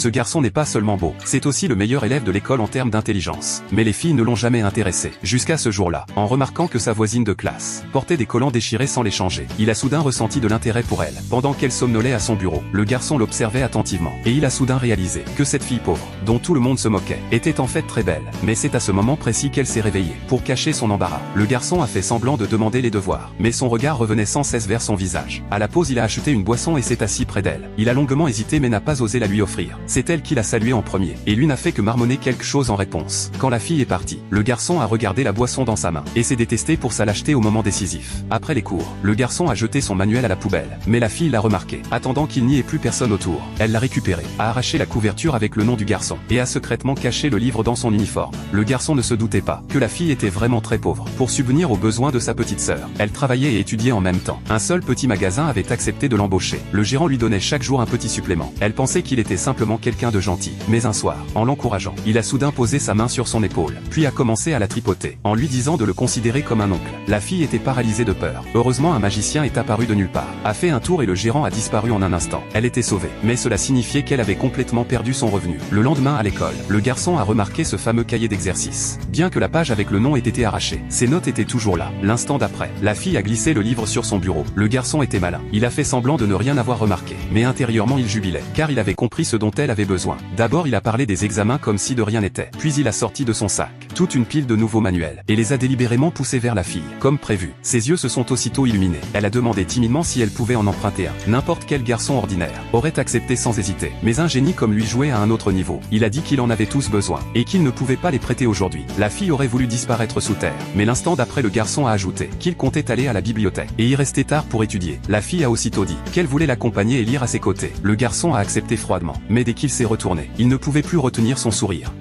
Ce garçon n'est pas seulement beau, c'est aussi le meilleur élève de l'école en termes d'intelligence. Mais les filles ne l'ont jamais intéressé, jusqu'à ce jour-là. En remarquant que sa voisine de classe portait des collants déchirés sans les changer, il a soudain ressenti de l'intérêt pour elle. Pendant qu'elle somnolait à son bureau, le garçon l'observait attentivement, et il a soudain réalisé que cette fille pauvre, dont tout le monde se moquait, était en fait très belle. Mais c'est à ce moment précis qu'elle s'est réveillée. Pour cacher son embarras, le garçon a fait semblant de demander les devoirs, mais son regard revenait sans cesse vers son visage. À la pause, il a acheté une boisson et s'est assis près d'elle. Il a longuement hésité mais n'a pas osé la lui offrir. C'est elle qui l'a salué en premier, et lui n'a fait que marmonner quelque chose en réponse. Quand la fille est partie, le garçon a regardé la boisson dans sa main, et s'est détesté pour sa lâcheté au moment décisif. Après les cours, le garçon a jeté son manuel à la poubelle, mais la fille l'a remarqué. Attendant qu'il n'y ait plus personne autour, elle l'a récupéré, a arraché la couverture avec le nom du garçon, et a secrètement caché le livre dans son uniforme. Le garçon ne se doutait pas que la fille était vraiment très pauvre. Pour subvenir aux besoins de sa petite sœur, elle travaillait et étudiait en même temps. Un seul petit magasin avait accepté de l'embaucher. Le gérant lui donnait chaque jour un petit supplément. Elle pensait qu'il était simplement quelqu'un de gentil. Mais un soir, en l'encourageant, il a soudain posé sa main sur son épaule, puis a commencé à la tripoter, en lui disant de le considérer comme un oncle. La fille était paralysée de peur. Heureusement, un magicien est apparu de nulle part, a fait un tour et le gérant a disparu en un instant. Elle était sauvée, mais cela signifiait qu'elle avait complètement perdu son revenu. Le lendemain à l'école, le garçon a remarqué ce fameux cahier d'exercice. Bien que la page avec le nom ait été arrachée, ses notes étaient toujours là. L'instant d'après, la fille a glissé le livre sur son bureau. Le garçon était malin. Il a fait semblant de ne rien avoir remarqué, mais intérieurement il jubilait, car il avait compris ce dont elle avait besoin. D'abord il a parlé des examens comme si de rien n'était, puis il a sorti de son sac toute une pile de nouveaux manuels, et les a délibérément poussés vers la fille. Comme prévu, ses yeux se sont aussitôt illuminés. Elle a demandé timidement si elle pouvait en emprunter un. N'importe quel garçon ordinaire aurait accepté sans hésiter, mais un génie comme lui jouait à un autre niveau. Il a dit qu'il en avait tous besoin, et qu'il ne pouvait pas les prêter aujourd'hui. La fille aurait voulu disparaître sous terre, mais l'instant d'après le garçon a ajouté qu'il comptait aller à la bibliothèque, et y rester tard pour étudier. La fille a aussitôt dit qu'elle voulait l'accompagner et lire à ses côtés. Le garçon a accepté froidement, mais dès qu'il s'est retourné, il ne pouvait plus retenir son sourire.